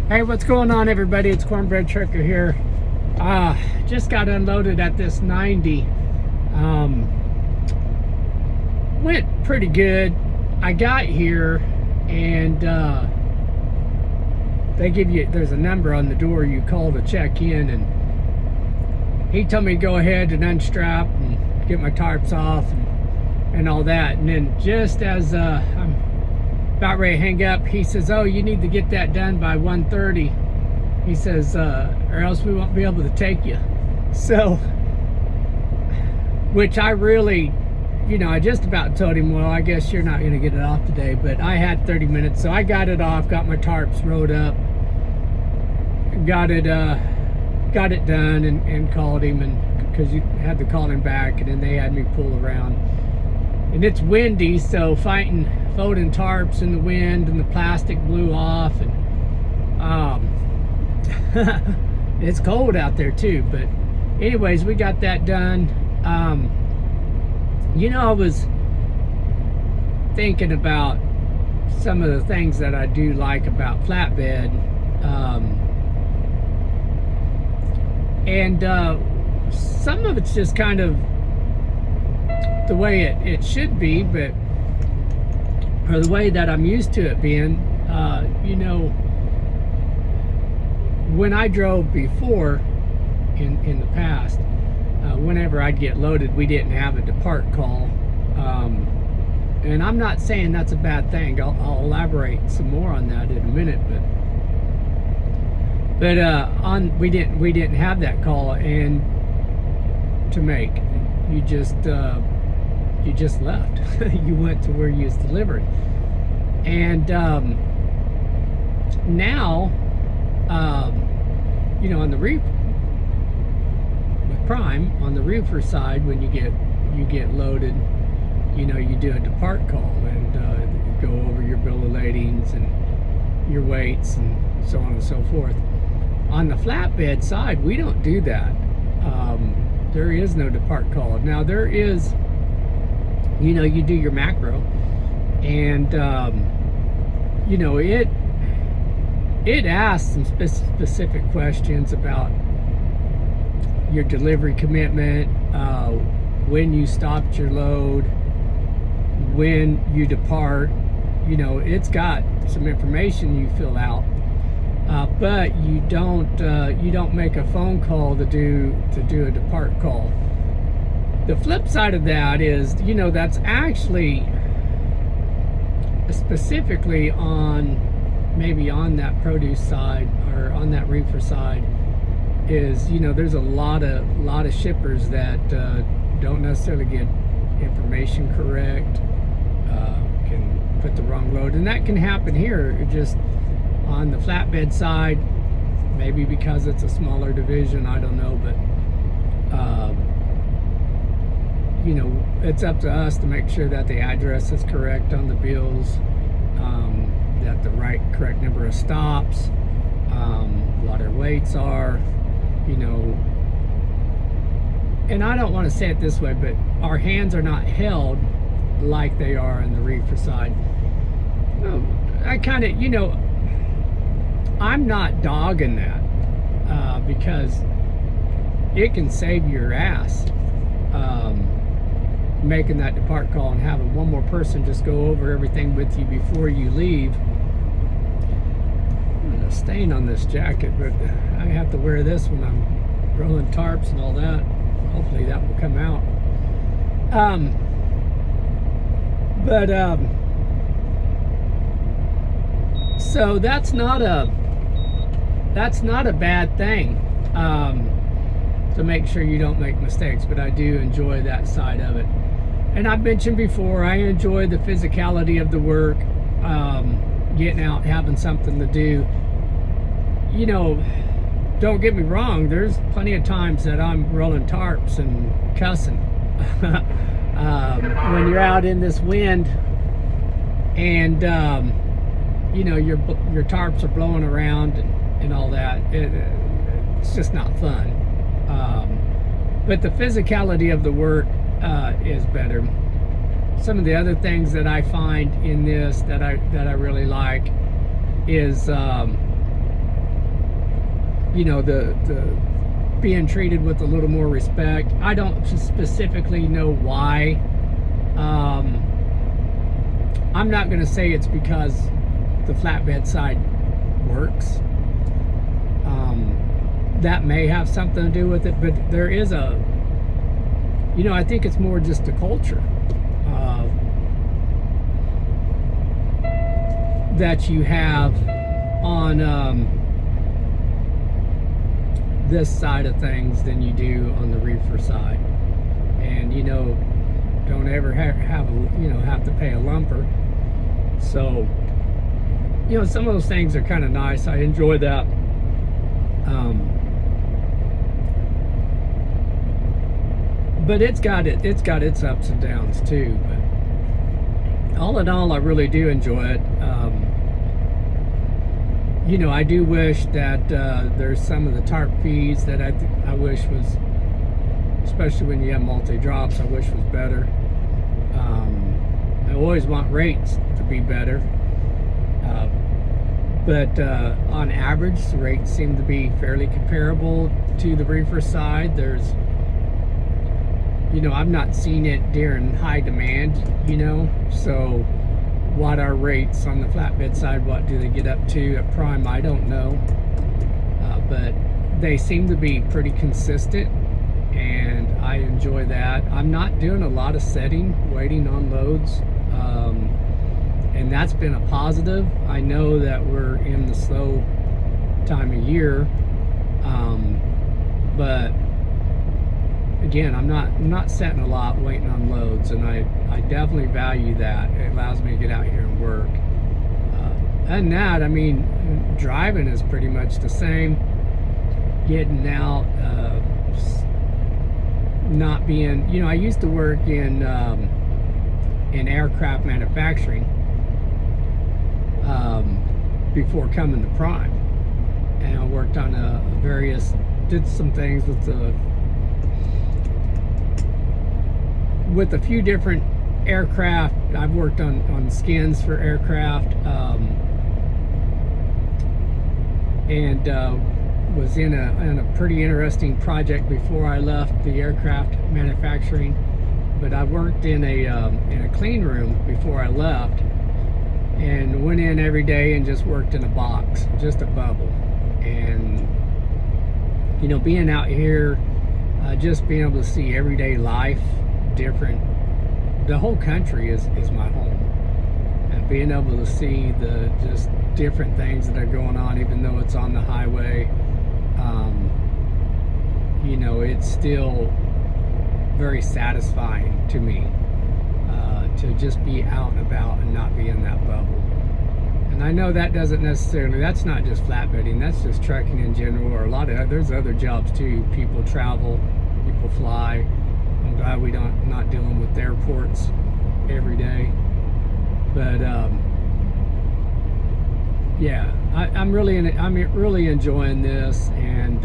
Hey, what's going on, everybody? It's Cornbread Trucker here. Just got unloaded at this 90. Went pretty good. I got here and they give you, there's a number on the door you call to check in, and he told me to go ahead and unstrap and get my tarps off and all that. And then just as I'm about ready to hang up, he says, oh, you need to get that done by 1:30. He says, or else we won't be able to take you. So, which I really, I just about told him, well, I guess you're not going to get it off today, but I had 30 minutes, so I got it off, got my tarps rode up, got it done, and called him, and because you had to call him back, and then they had me pull around. And it's windy, so folding tarps in the wind, and the plastic blew off, and it's cold out there too. But anyways, we got that done. I was thinking about some of the things that I do like about Flatbed, and some of it's just kind of the way it should be, but or the way that I'm used to it being. When I drove before in the past, whenever I'd get loaded, we didn't have a depart call, and I'm not saying that's a bad thing. I'll elaborate some more on that in a minute, but we didn't have that call and to make. You just left. You went to where you was delivered. And now, on the reefer, with Prime, on the reefer side, when you get loaded, you do a depart call and go over your bill of ladings and your weights and so on and so forth. On the flatbed side, we don't do that. There is no depart call. Now there is, you do your macro, and it asks some specific questions about your delivery commitment, when you stopped your load, when you depart. It's got some information you fill out, but you don't make a phone call to do a depart call. The flip side of that is, that's actually specifically maybe on that produce side or on that reefer side, is, there's a lot of shippers that don't necessarily get information correct, can put the wrong load, and that can happen here. Just on the flatbed side, maybe because it's a smaller division, I don't know, but it's up to us to make sure that the address is correct on the bills, that the correct number of stops, what our weights are, and I don't want to say it this way, but our hands are not held like they are on the reefer side. I kind of, I'm not dogging that, because it can save your ass, making that depart call and having one more person just go over everything with you before you leave. There's a stain on this jacket, but I have to wear this when I'm rolling tarps and all that. Hopefully that will come out. So that's not a bad thing, to make sure you don't make mistakes, but I do enjoy that side of it. And I've mentioned before, I enjoy the physicality of the work, getting out, having something to do. Don't get me wrong, there's plenty of times that I'm rolling tarps and cussing. When you're out in this wind and your tarps are blowing around and all that, it's just not fun. But the physicality of the work is better. Some of the other things that I find in this that I really like is you know, the being treated with a little more respect. I don't specifically know why. I'm not going to say it's because the flatbed side works. That may have something to do with it, but there is a, you know, I think it's more just a culture that you have on this side of things than you do on the reefer side. And you know, don't ever have to pay a lumper. So you know, some of those things are kind of nice. I enjoy that. But it's got its ups and downs too. But all in all, I really do enjoy it. You know, I do wish that there's some of the tarp fees that I wish was, especially when you have multi-drops, I wish was better. I always want rates to be better. But on average, the rates seem to be fairly comparable to the reefer side. There's, you know, I've not seen it during high demand, you know, so what are rates on the flatbed side? What do they get up to at prime? I don't know. But they seem to be pretty consistent, and I enjoy that. I'm not doing a lot of setting, waiting on loads, and that's been a positive. I know that we're in the slow time of year, but again, I'm not setting a lot, waiting on loads, and I definitely value that. It allows me to get out here and work. And that, I mean, driving is pretty much the same. Getting out, not being, you know, I used to work in aircraft manufacturing before coming to Prime, and I worked on did some things with a few different aircraft. I've worked on skins for aircraft, and was in a pretty interesting project before I left the aircraft manufacturing. But I worked in a clean room before I left, and went in every day and just worked in a box, just a bubble. And you know, being out here, just being able to see everyday life, different. The whole country is my home, and being able to see the just different things that are going on, even though it's on the highway. You know, it's still very satisfying to me to just be out and about and not be in that bubble. And I know that doesn't necessarily, that's not just flatbedding, that's just trucking in general, or there's other jobs too. People travel, people fly. I'm glad we not dealing with airports every day. But yeah, I'm really enjoying this, and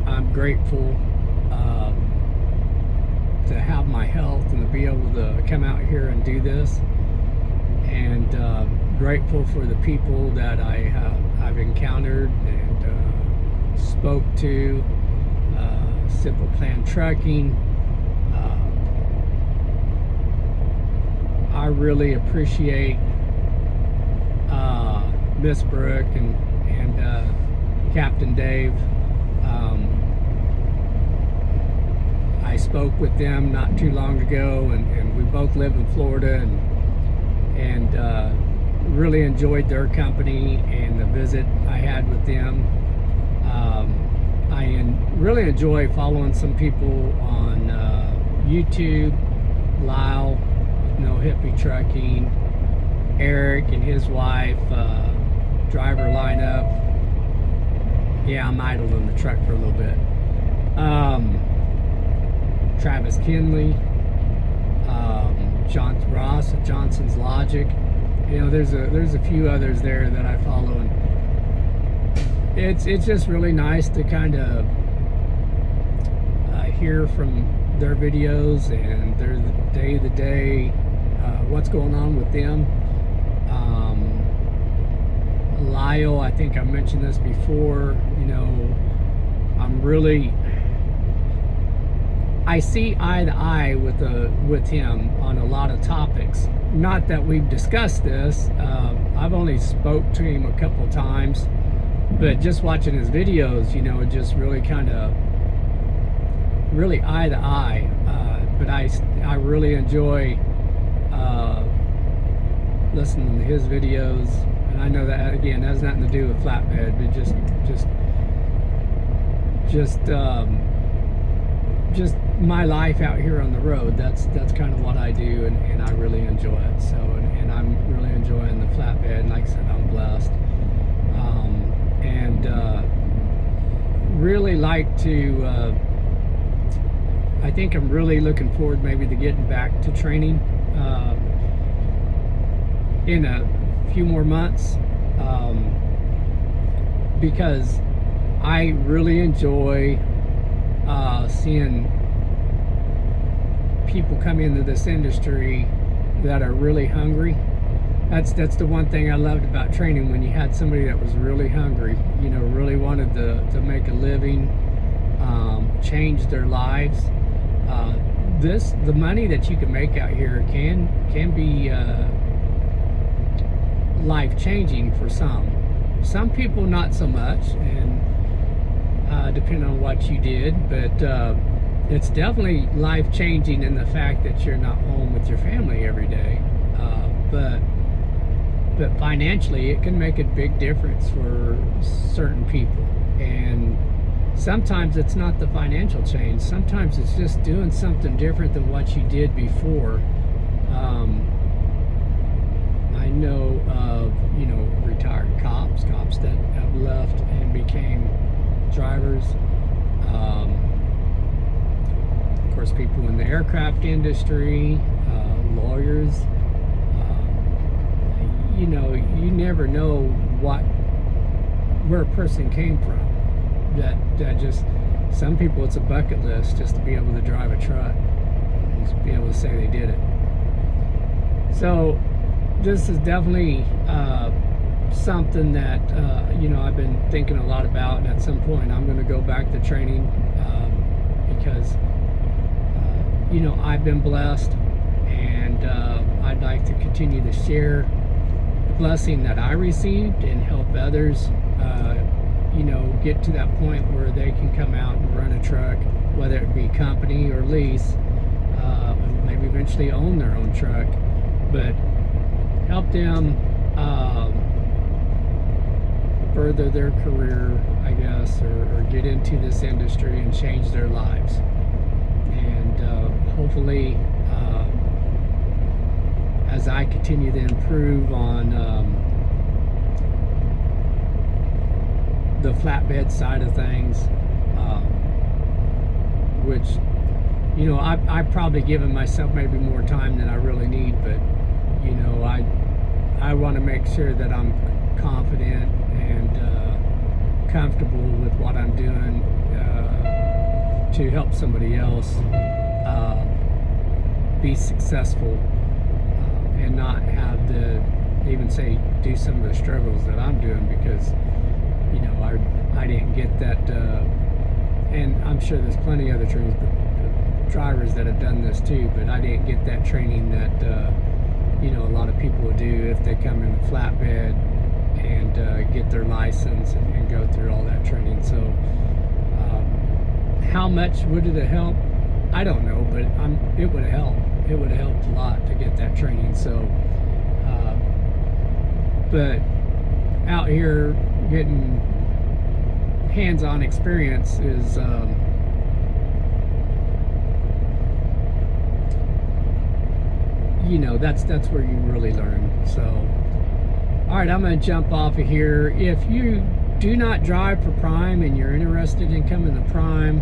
I'm grateful to have my health and to be able to come out here and do this, and grateful for the people that I've encountered and spoke to. Simple Plan Trucking. I really appreciate Miss Brooke and Captain Dave. I spoke with them not too long ago, and we both live in Florida, and really enjoyed their company and the visit I had with them. I really enjoy following some people on YouTube. Lyle, No Hippie Trucking, Eric and his wife, driver lineup. Yeah, I'm idled in the truck for a little bit. Travis Kinley, John Ross of Johnson's Logic. You know, there's a few others there that I follow, and it's just really nice to kind of hear from their videos and their day-to-day what's going on with them. Lyle, I think I mentioned this before, you know, I see eye to eye with him on a lot of topics. Not that we've discussed this. I've only spoke to him a couple times, but just watching his videos, you know, it just really kind of really eye to eye. But I really enjoy listening to his videos, and I know that again has nothing to do with Flatbed, but just my life out here on the road. That's kind of what I do, and I really enjoy it. So, and I'm really enjoying the Flatbed. And like I said, I'm blessed, and really like to. I think I'm really looking forward maybe to getting back to training in a few more months, because I really enjoy seeing people come into this industry that are really hungry. That's the one thing I loved about training, when you had somebody that was really hungry, you know, really wanted to make a living, change their lives. The money that you can make out here can be life-changing for some people, not so much, and depending on what you did, but it's definitely life-changing in the fact that you're not home with your family every day, but financially it can make a big difference for certain people. And sometimes it's not the financial change. Sometimes it's just doing something different than what you did before. I know of, you know, retired cops that have left and became drivers. Of course, people in the aircraft industry, lawyers. You know, you never know where a person came from. That just, some people it's a bucket list just to be able to drive a truck and just be able to say they did it. So this is definitely something that you know, I've been thinking a lot about, and at some point I'm going to go back to training, because you know, I've been blessed, and I'd like to continue to share the blessing that I received and help others you know, get to that point where they can come out and run a truck, whether it be company or lease, maybe eventually own their own truck, but help them further their career, I guess, or get into this industry and change their lives. And hopefully, as I continue to improve on the flatbed side of things, which, you know, I've probably given myself maybe more time than I really need, but you know, I want to make sure that I'm confident and comfortable with what I'm doing to help somebody else be successful, and not have to even say do some of the struggles that I'm doing, because you know, I didn't get that, and I'm sure there's plenty of other drivers that have done this too, but I didn't get that training that you know, a lot of people would do if they come in the flatbed and get their license and go through all that training. So how much would it have helped? I don't know, but it would have helped. It would have helped a lot to get that training. So but out here getting hands-on experience is you know, that's where you really learn. So all right, I'm going to jump off of here. If you do not drive for Prime and you're interested in coming to Prime,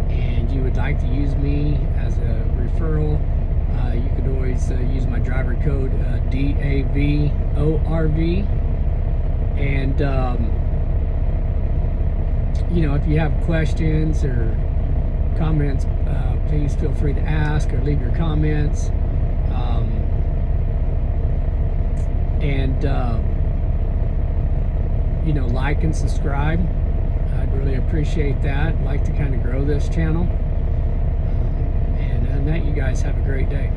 and you would like to use me as a referral, you could always use my driver code DAVORV. And you know, if you have questions or comments, please feel free to ask or leave your comments. And like and subscribe. I'd really appreciate that. I'd like to kind of grow this channel. And on that, you guys have a great day.